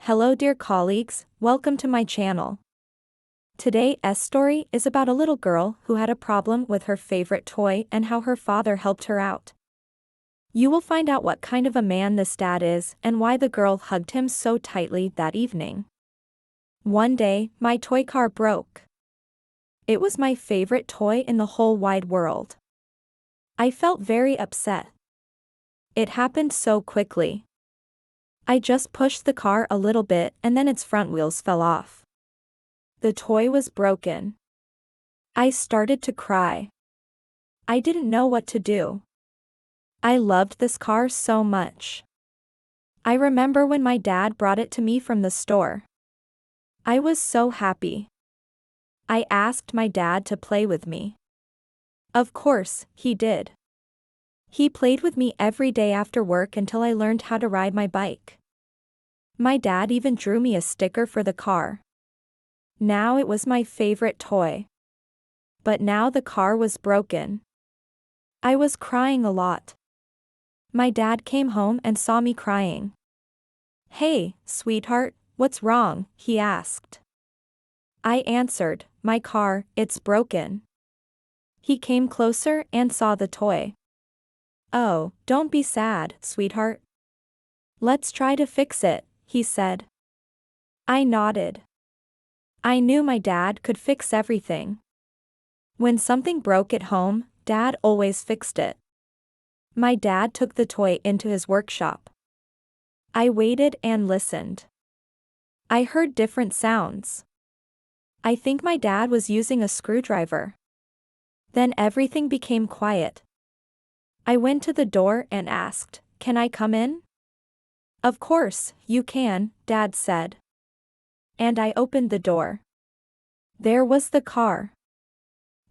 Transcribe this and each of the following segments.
Hello dear colleagues, welcome to my channel. Today's story is about a little girl who had a problem with her favorite toy and how her father helped her out. You will find out what kind of a man this dad is and why the girl hugged him so tightly that evening. One day, my toy car broke. It was my favorite toy in the whole wide world. I felt very upset. It happened so quickly. I just pushed the car a little bit and then its front wheels fell off. The toy was broken. I started to cry. I didn't know what to do. I loved this car so much. I remember when my dad brought it to me from the store. I was so happy. I asked my dad to play with me. Of course, he did. He played with me every day after work until I learned how to ride my bike. My dad even drew me a sticker for the car. Now it was my favorite toy. But now the car was broken. I was crying a lot. My dad came home and saw me crying. "Hey, sweetheart, what's wrong?" he asked. I answered, "My car, it's broken." He came closer and saw the toy. "Oh, don't be sad, sweetheart. Let's try to fix it," he said. I nodded. I knew my dad could fix everything. When something broke at home, Dad always fixed it. My dad took the toy into his workshop. I waited and listened. I heard different sounds. I think my dad was using a screwdriver. Then everything became quiet. I went to the door and asked, "Can I come in?" "Of course, you can," Dad said. And I opened the door. There was the car.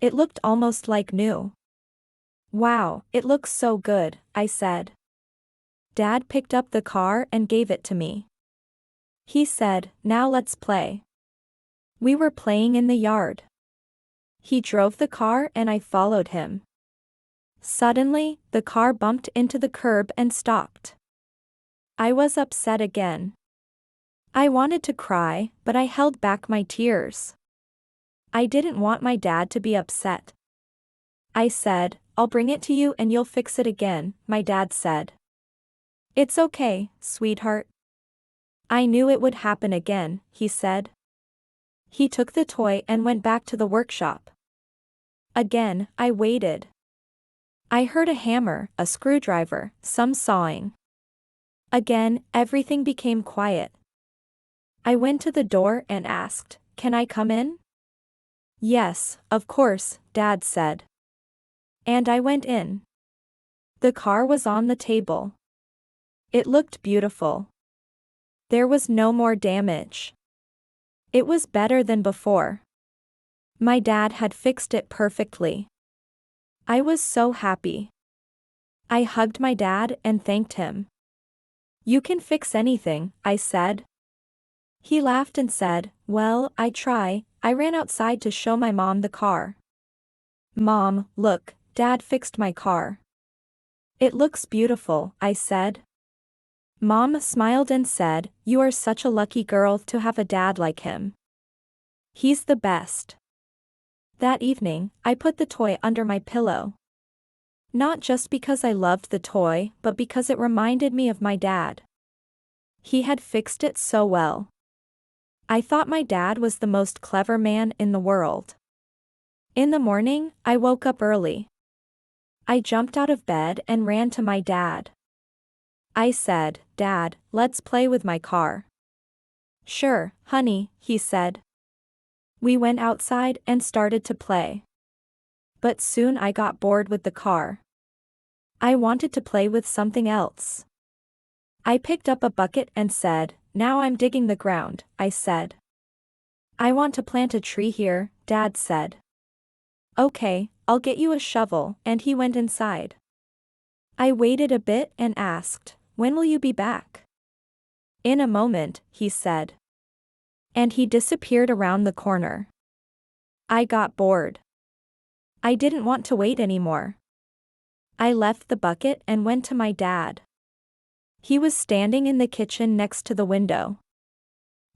It looked almost like new. "Wow, it looks so good," I said. Dad picked up the car and gave it to me. He said, "Now let's play." We were playing in the yard. He drove the car and I followed him. Suddenly, the car bumped into the curb and stopped. I was upset again. I wanted to cry, but I held back my tears. I didn't want my dad to be upset. I said, "I'll bring it to you and you'll fix it again," my dad said. "It's okay, sweetheart." I knew it would happen again, he said. He took the toy and went back to the workshop. Again, I waited. I heard a hammer, a screwdriver, some sawing. Again, everything became quiet. I went to the door and asked, "Can I come in?" "Yes, of course," Dad said. And I went in. The car was on the table. It looked beautiful. There was no more damage. It was better than before. My dad had fixed it perfectly. I was so happy. I hugged my dad and thanked him. "You can fix anything," I said. He laughed and said, "Well, I try." I ran outside to show my mom the car. "Mom, look, Dad fixed my car." "It looks beautiful," I said. Mom smiled and said, "You are such a lucky girl to have a dad like him. He's the best." That evening, I put the toy under my pillow. Not just because I loved the toy, but because it reminded me of my dad. He had fixed it so well. I thought my dad was the most clever man in the world. In the morning, I woke up early. I jumped out of bed and ran to my dad. I said, "Dad, let's play with my car." "Sure, honey," he said. We went outside and started to play. But soon I got bored with the car. I wanted to play with something else. I picked up a bucket and said, "Now I'm digging the ground," I said. "I want to plant a tree here," Dad said. "Okay, I'll get you a shovel," and he went inside. I waited a bit and asked, "When will you be back?" "In a moment," he said. And he disappeared around the corner. I got bored. I didn't want to wait anymore. I left the bucket and went to my dad. He was standing in the kitchen next to the window.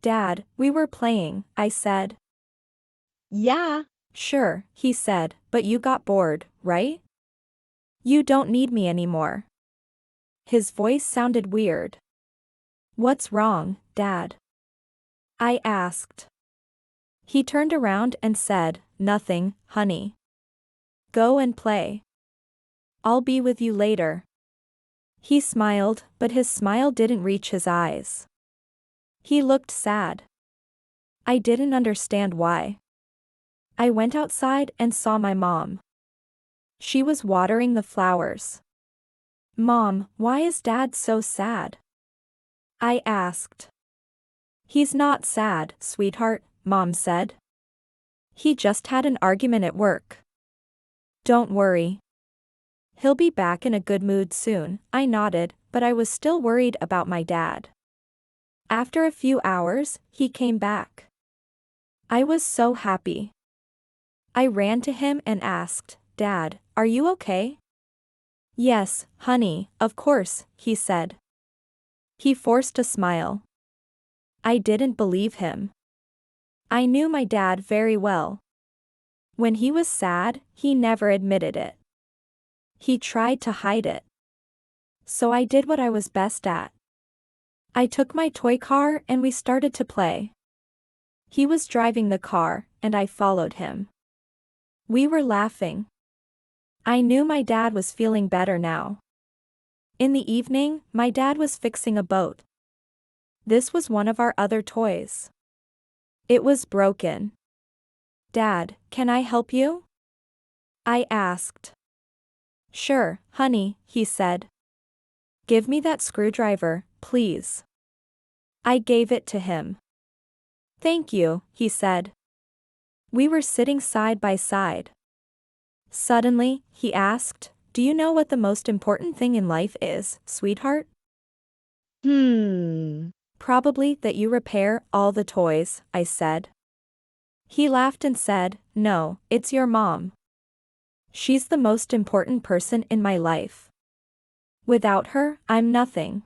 Dad, we were playing, I said. Yeah. Sure, he said, but you got bored, right? You don't need me anymore. His voice sounded weird. What's wrong, Dad? I asked. He turned around and said, Nothing, honey. Go and play. I'll be with you later. He smiled, but his smile didn't reach his eyes. He looked sad. I didn't understand why. I went outside and saw my mom. She was watering the flowers. Mom, why is Dad so sad? I asked. He's not sad, sweetheart, Mom said. He just had an argument at work. Don't worry. He'll be back in a good mood soon, I nodded, but I was still worried about my dad. After a few hours, he came back. I was so happy. I ran to him and asked, Dad, are you okay? Yes, honey, of course, he said. He forced a smile. I didn't believe him. I knew my dad very well. When he was sad, he never admitted it. He tried to hide it. So I did what I was best at. I took my toy car and we started to play. He was driving the car, and I followed him. We were laughing. I knew my dad was feeling better now. In the evening, my dad was fixing a boat. This was one of our other toys. It was broken. Dad, can I help you? I asked. Sure, honey, he said. Give me that screwdriver, please. I gave it to him. Thank you, he said. We were sitting side by side. Suddenly, he asked, Do you know what the most important thing in life is, sweetheart? Probably that you repair all the toys, I said. He laughed and said, No, it's your mom. She's the most important person in my life. Without her, I'm nothing.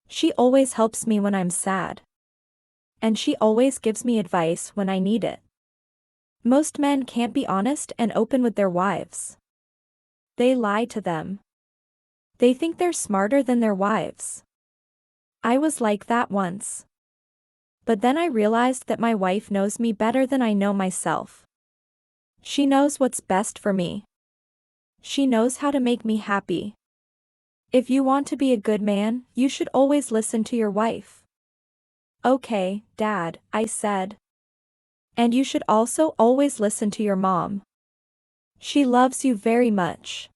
She always helps me when I'm sad. And she always gives me advice when I need it. Most men can't be honest and open with their wives. They lie to them. They think they're smarter than their wives. I was like that once. But then I realized that my wife knows me better than I know myself. She knows what's best for me. She knows how to make me happy. If you want to be a good man, you should always listen to your wife. Okay, Dad, I said. And you should also always listen to your mom. She loves you very much.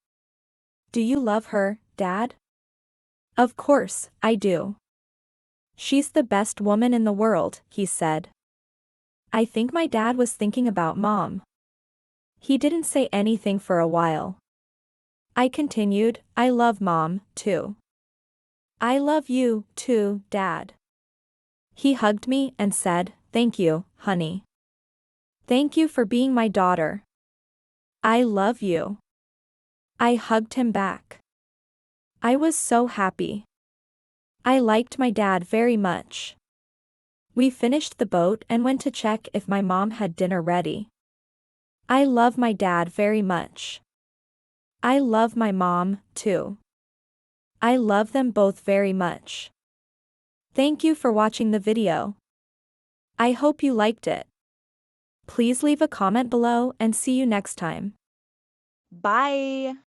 Do you love her, Dad? Of course, I do. She's the best woman in the world, he said. I think my dad was thinking about Mom. He didn't say anything for a while. I continued, I love Mom, too. I love you, too, Dad. He hugged me and said, Thank you, honey. Thank you for being my daughter. I love you. I hugged him back. I was so happy. I liked my dad very much. We finished the boat and went to check if my mom had dinner ready. I love my dad very much. I love my mom, too. I love them both very much. Thank you for watching the video. I hope you liked it. Please leave a comment below and see you next time. Bye.